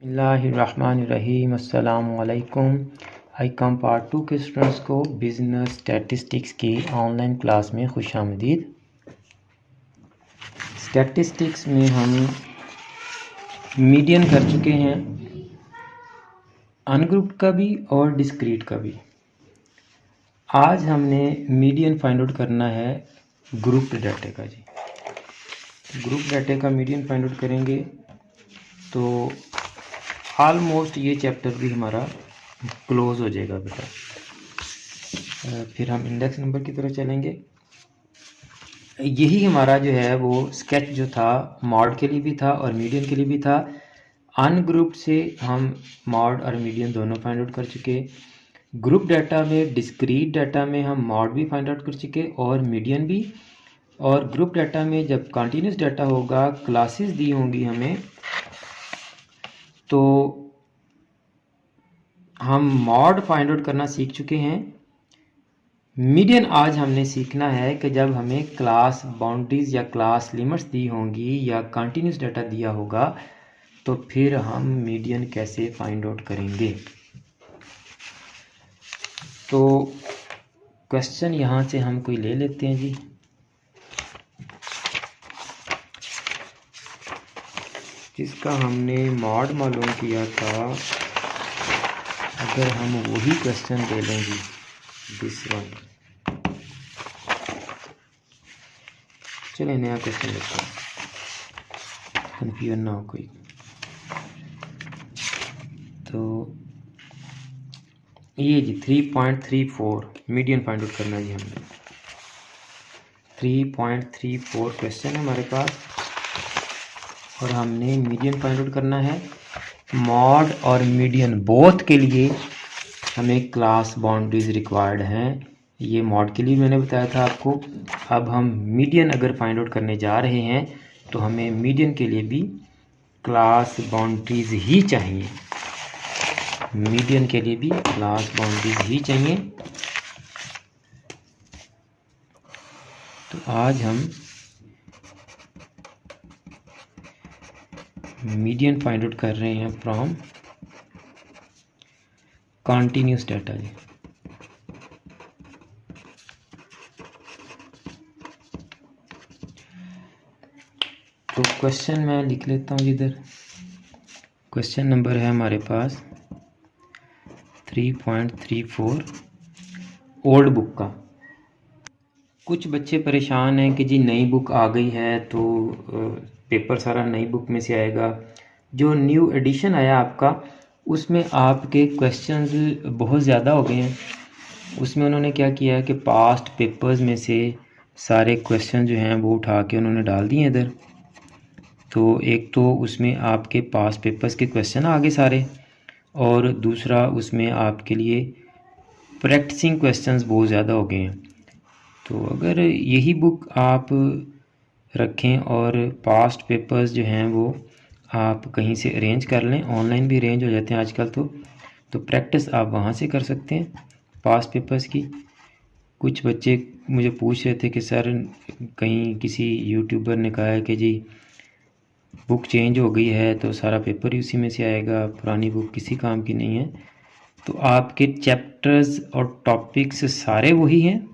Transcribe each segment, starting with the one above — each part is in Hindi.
बिस्मिल्लाहिर्रहमानिर्रहीम। अस्सलामुअलैकुम। आई कम पार्ट 2 के स्टूडेंट्स को बिज़नेस स्टैटिस्टिक्स की ऑनलाइन क्लास में खुशामदीद। स्टैटिस्टिक्स में हम मीडियन कर चुके हैं, अनग्रुप्ड का भी और डिस्क्रीट का भी। आज हमने मीडियन फाइंड आउट करना है ग्रुप्ड डाटे का जी। ग्रुप डाटे का मीडियन फाइंड आउट करेंगे तो ऑलमोस्ट ये चैप्टर भी हमारा क्लोज हो जाएगा बेटा। फिर हम इंडेक्स नंबर की तरफ चलेंगे। यही हमारा जो है वो स्केच जो था मॉड के लिए भी था और मीडियन के लिए भी था। अनग्रुप्ड से हम मॉड और मीडियन दोनों फाइंड आउट कर चुके। ग्रुप डाटा में डिस्क्रीट डाटा में हम मॉड भी फाइंड आउट कर चुके और मीडियन भी। और ग्रुप डाटा में जब कंटिन्यूस डाटा होगा, क्लासेस दी होंगी हमें, तो हम मॉड फाइंड आउट करना सीख चुके हैं। मीडियन आज हमने सीखना है कि जब हमें क्लास बाउंड्रीज या क्लास लिमिट्स दी होंगी या कंटिन्यूस डाटा दिया होगा तो फिर हम मीडियन कैसे फाइंड आउट करेंगे। तो क्वेश्चन यहाँ से हम कोई ले लेते हैं जी। जिसका हमने मॉड मालूम किया था, अगर हम वही क्वेश्चन ले लेंगे दिस वन। चलिए नया क्वेश्चन लेते हैं, कन्फ्यूजन ना हो कोई। तो ये जी 3.34 मीडियन फाइंड आउट करना है जी हमने। 3.34 क्वेश्चन है हमारे पास और हमने मीडियन फाइंड आउट करना है। मॉड और मीडियन बोथ के लिए हमें क्लास बाउंड्रीज रिक्वायर्ड हैं। ये मॉड के लिए मैंने बताया था आपको। अब हम मीडियन अगर फाइंड आउट करने जा रहे हैं तो हमें मीडियन के लिए भी क्लास बाउंड्रीज ही चाहिए। मीडियन के लिए भी क्लास बाउंड्रीज ही चाहिए। तो आज हम मीडियन फाइंड आउट कर रहे हैं फ्रॉम कंटिन्यूस डाटा जी। तो क्वेश्चन मैं लिख लेता हूँ इधर। क्वेश्चन नंबर है हमारे पास 3.34 ओल्ड बुक का। कुछ बच्चे परेशान हैं कि जी नई बुक आ गई है तो पेपर सारा नई बुक में से आएगा। जो न्यू एडिशन आया आपका उसमें आपके क्वेश्चंस बहुत ज़्यादा हो गए हैं। उसमें उन्होंने क्या किया है कि पास्ट पेपर्स में से सारे क्वेश्चन जो हैं वो उठा के उन्होंने डाल दिए इधर। तो एक तो उसमें आपके पास्ट पेपर्स के क्वेश्चन आ गए सारे, और दूसरा उसमें आपके लिए प्रैक्टिसिंग क्वेश्चंस बहुत ज़्यादा हो गए हैं। तो अगर यही बुक आप रखें और पास्ट पेपर्स जो हैं वो आप कहीं से अरेंज कर लें, ऑनलाइन भी अरेंज हो जाते हैं आजकल तो प्रैक्टिस आप वहाँ से कर सकते हैं पास्ट पेपर्स की। कुछ बच्चे मुझे पूछ रहे थे कि सर कहीं किसी यूट्यूबर ने कहा है कि जी बुक चेंज हो गई है तो सारा पेपर ही उसी में से आएगा, पुरानी बुक किसी काम की नहीं है। तो आपके चैप्टर्स और टॉपिक्स सारे वही हैं।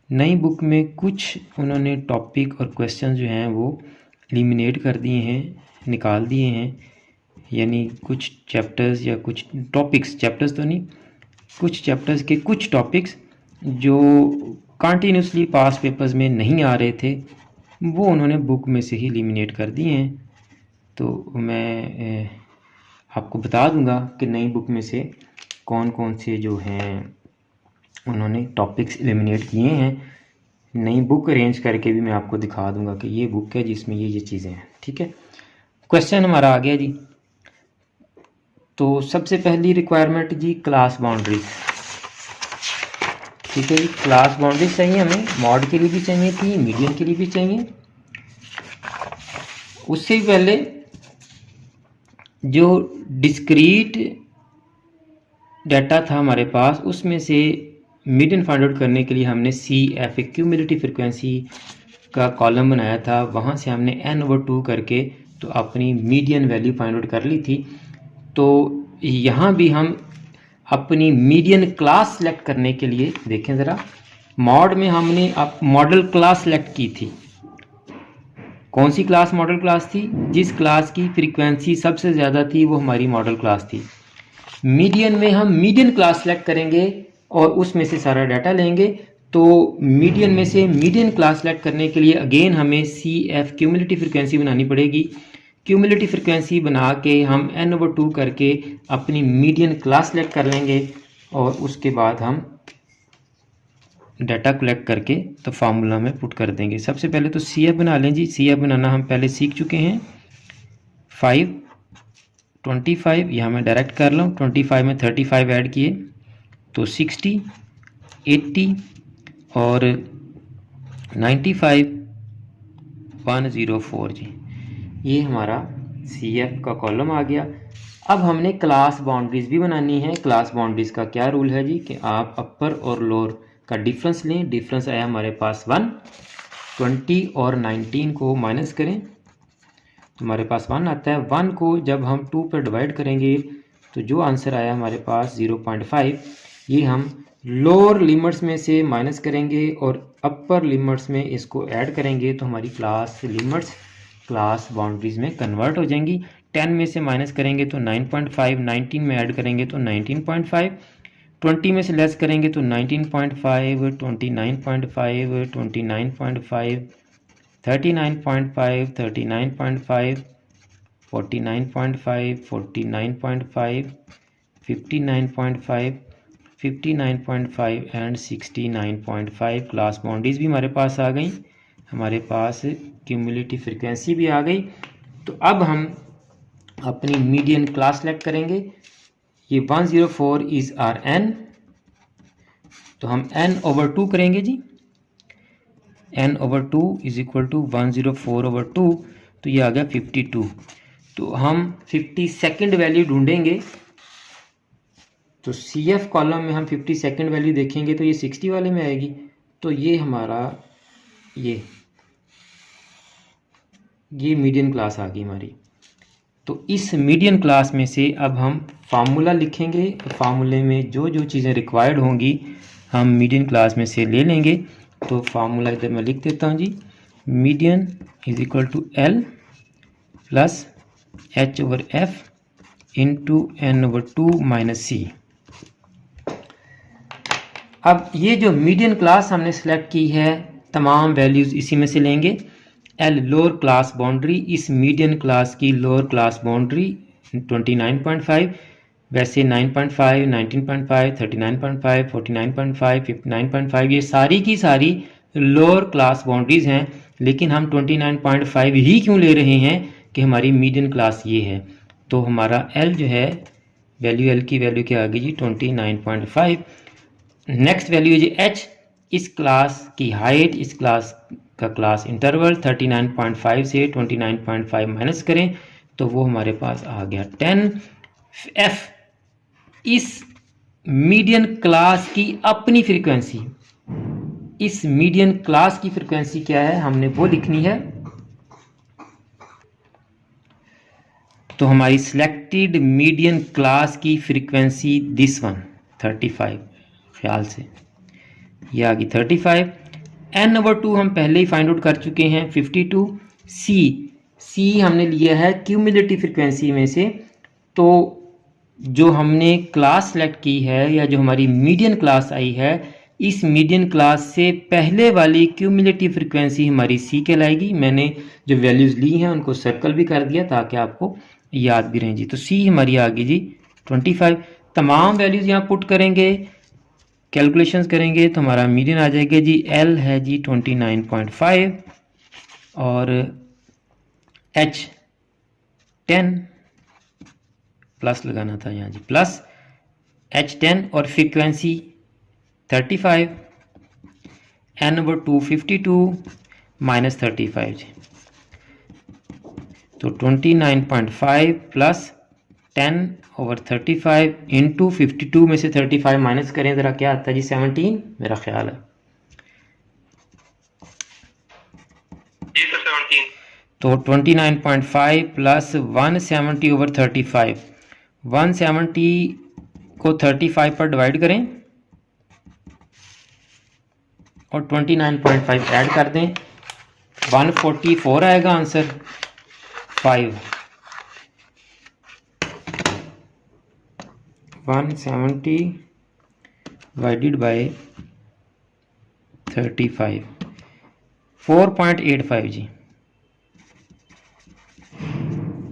नई बुक में कुछ उन्होंने टॉपिक और क्वेश्चन जो हैं वो एलिमिनेट कर दिए हैं, निकाल दिए हैं। यानी कुछ चैप्टर्स या कुछ टॉपिक्स, चैप्टर्स तो नहीं, कुछ चैप्टर्स के कुछ टॉपिक्स जो कंटिन्यूसली पास पेपर्स में नहीं आ रहे थे वो उन्होंने बुक में से ही एलिमिनेट कर दिए हैं। तो मैं आपको बता दूंगा कि नई बुक में से कौन कौन से जो हैं उन्होंने टॉपिक्स एलिमिनेट किए हैं। नई बुक अरेंज करके भी मैं आपको दिखा दूंगा कि ये बुक है जिसमें ये चीज़ें हैं। ठीक है, क्वेश्चन हमारा आ गया जी। तो सबसे पहली रिक्वायरमेंट जी क्लास बाउंड्रीज। ठीक है जी, क्लास बाउंड्रीज चाहिए हमें। मॉड के लिए भी चाहिए थी, मीडियन के लिए भी चाहिए। उससे भी पहले जो डिस्क्रीट डाटा था हमारे पास उसमें से मीडियन फाइंड आउट करने के लिए हमने CF क्यूमुलेटिव फ्रिक्वेंसी का कॉलम बनाया था। वहाँ से हमने N/2 करके तो अपनी मीडियन वैल्यू फाइंड आउट कर ली थी। तो यहाँ भी हम अपनी मीडियन क्लास सेलेक्ट करने के लिए देखें ज़रा, मॉड में हमने अब मॉडल क्लास सेलेक्ट की थी। कौन सी क्लास मॉडल क्लास थी? जिस क्लास की फ्रीक्वेंसी सबसे ज़्यादा थी वो हमारी मॉडल क्लास थी। मीडियन में हम मीडियन क्लास सेलेक्ट करेंगे और उसमें से सारा डाटा लेंगे। तो मीडियन में से मीडियन क्लास सेलेक्ट करने के लिए अगेन हमें CF क्यूमुलेटिव फ्रीक्वेंसी बनानी पड़ेगी। क्यूमुलेटिव फ्रीक्वेंसी बना के हम n/2 करके अपनी मीडियन क्लास सेलेक्ट कर लेंगे और उसके बाद हम डाटा कलेक्ट करके तो फार्मूला में पुट कर देंगे। सबसे पहले तो CF बना लें जी। CF बनाना हम पहले सीख चुके हैं। 5 25 यहाँ मैं डायरेक्ट कर लूँ, 25 में 35 ऐड किए तो 60 80 और 95 104 जी, ये हमारा CF का कॉलम आ गया। अब हमने क्लास बाउंड्रीज़ भी बनानी है। क्लास बाउंड्रीज़ का क्या रूल है जी कि आप अपर और लोअर का डिफरेंस लें। डिफरेंस आया हमारे पास 1, 20 और 19 को माइनस करें तो हमारे पास 1 आता है। 1 को जब हम 2 पर डिवाइड करेंगे तो जो आंसर आया हमारे पास 0.5, ये हम लोअर लिमिट्स में से माइनस करेंगे और अपर लिमिट्स में इसको ऐड करेंगे तो हमारी क्लास लिमिट्स क्लास बाउंड्रीज़ में कन्वर्ट हो जाएंगी। 10 में से माइनस करेंगे तो 9.5, 19 में ऐड करेंगे तो 19.5, 20 में से लेस करेंगे तो 19.5, 29.5, 29.5, 39.5, 39.5, 49.5, 49.5, 59.5, 59.5 एंड 69.5 क्लास बाउंड्रीज भी हमारे पास आ गई। हमारे पास क्यूमुलेटिव फ्रीक्वेंसी भी आ गई। तो अब हम अपनी मीडियन क्लास सेलेक्ट करेंगे। ये 104 इज़ आर n, तो हम n/2 करेंगे जी। n/2 इज इक्वल टू 104/2, तो ये आ गया 52। तो हम 52nd वैल्यू ढूंढेंगे। तो CF कॉलम में हम 52nd वैल्यू देखेंगे तो ये 60 वाले में आएगी। तो ये हमारा ये मीडियन क्लास आ गई हमारी। तो इस मीडियन क्लास में से अब हम फार्मूला लिखेंगे। फार्मूले में जो जो चीज़ें रिक्वायर्ड होंगी हम मीडियन क्लास में से ले लेंगे। तो फार्मूला इधर मैं लिख देता हूँ जी। Median is equal to L plus H/F into N/2 minus C। अब ये जो मीडियन क्लास हमने सेलेक्ट की है तमाम वैल्यूज़ इसी में से लेंगे। L लोअर क्लास बाउंड्री, इस मीडियन क्लास की लोअर क्लास बाउंड्री 29.5, वैसे 9.5, 19.5, 39.5, 49.5, 59.5 ये सारी की सारी लोअर क्लास बाउंड्रीज हैं। लेकिन हम 29.5 ही क्यों ले रहे हैं कि हमारी मीडियन क्लास ये है। तो हमारा L जो है वैल्यू, L की वैल्यू क्या आ गई जी 29.5। नेक्स्ट वैल्यू है जी H, इस क्लास की हाइट, इस क्लास का क्लास इंटरवल 39.5 से 29.5 माइनस करें तो वो हमारे पास आ गया 10। F, इस मीडियन क्लास की अपनी फ्रीक्वेंसी, इस मीडियन क्लास की फ्रीक्वेंसी क्या है हमने वो लिखनी है। तो हमारी सिलेक्टेड मीडियन क्लास की फ्रीक्वेंसी दिस वन 35, ख्याल से ये आ गई 35। n/2 हम पहले ही फाइंड आउट कर चुके हैं 52। C हमने लिया है क्यूमुलेटिव फ्रीक्वेंसी में से। तो जो हमने क्लास सेलेक्ट की है या जो हमारी मीडियन क्लास आई है, इस मीडियन क्लास से पहले वाली क्यूमुलेटिव फ्रीक्वेंसी हमारी C कहलाएगी। मैंने जो वैल्यूज़ ली हैं उनको सर्कल भी कर दिया ताकि आपको याद भी रहें जी। तो C हमारी आ गई जी 25। तमाम वैल्यूज़ यहाँ पुट करेंगे, कैलकुलेशंस करेंगे तो हमारा मीडियन आ जाएगा जी। L है जी 29.5 और H 10 प्लस लगाना था यहाँ जी, प्लस H 10 और फ्रीक्वेंसी 35, n/2 52 माइनस 35 जी। तो 29.5 प्लस 10/35 इंटू 52 में से 35 माइनस करें ज़रा क्या आता है जी 17 मेरा ख्याल है। तो 29.5 प्लस 170 ओवर 35, 170 को 35 पर डिवाइड करें और 29.5 ऐड कर दें, 144 आएगा आंसर। 170 डिवाइडेड बाय 35, 4.85 जी।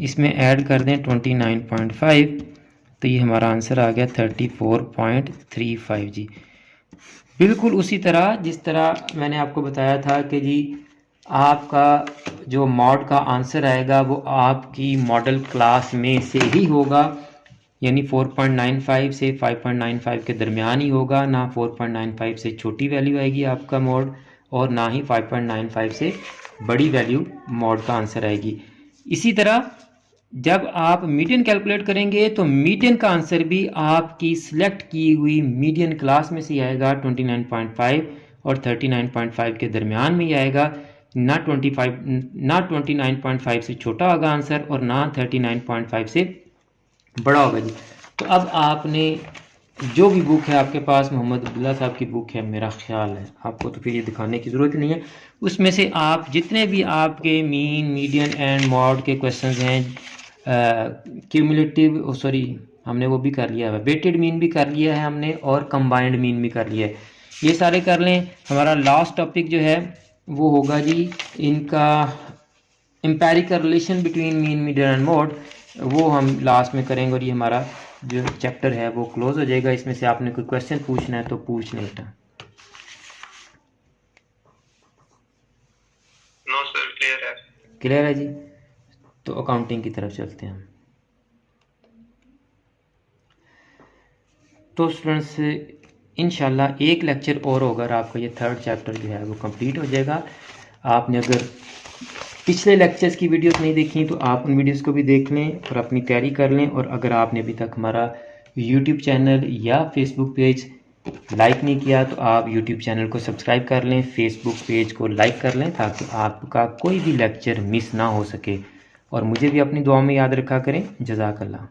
इसमें ऐड कर दें 29.5, तो ये हमारा आंसर आ गया 34.35 जी। बिल्कुल उसी तरह जिस तरह मैंने आपको बताया था कि जी आपका जो मॉड का आंसर आएगा वो आपकी मॉडल क्लास में से ही होगा, यानी 4.95 से 5.95 के दरमियान ही होगा, ना 4.95 से छोटी वैल्यू आएगी आपका मॉड और ना ही 5.95 से बड़ी वैल्यू मॉड का आंसर आएगी। इसी तरह जब आप मीडियन कैलकुलेट करेंगे तो मीडियन का आंसर भी आपकी सिलेक्ट की हुई मीडियन क्लास में से आएगा, 29.5 और 39.5 के दरमियान में ही आएगा, ना 29.5 से छोटा होगा आंसर और ना 39.5 से बड़ा होगा जी। तो अब आपने जो भी बुक है आपके पास, मोहम्मद अब्दुल्ला साहब की बुक है मेरा ख्याल है, आपको तो फिर ये दिखाने की ज़रूरत नहीं है, उसमें से आप जितने भी आपके मीन मीडियन एंड मॉड के क्वेश्चंस हैं, क्यूमुलेटिव सॉरी हमने वो भी कर लिया है, वेटेड मीन भी कर लिया है हमने और कंबाइंड मीन भी कर लिया है, ये सारे कर लें। हमारा लास्ट टॉपिक जो है वो होगा जी इनका empirical relation between mean median and mod, वो हम लास्ट में करेंगे और ये हमारा जो चैप्टर है वो क्लोज हो जाएगा। इसमें से आपने कोई क्वेश्चन पूछना है तो पूछ लें बेटा। नो सर, क्लियर है। क्लियर है जी। तो अकाउंटिंग की तरफ चलते हैं हम। तो स्टूडेंट्स इंशाल्लाह एक लेक्चर और होगा, आपका ये 3rd चैप्टर जो है वो कंप्लीट हो जाएगा। आपने अगर पिछले लेक्चर्स की वीडियोस नहीं देखी तो आप उन वीडियोस को भी देख लें और अपनी तैयारी कर लें। और अगर आपने अभी तक हमारा यूट्यूब चैनल या फेसबुक पेज लाइक नहीं किया तो आप यूट्यूब चैनल को सब्सक्राइब कर लें, फेसबुक पेज को लाइक कर लें ताकि आपका कोई भी लेक्चर मिस ना हो सके। और मुझे भी अपनी दुआ में याद रखा करें। जज़ाकल्लाह।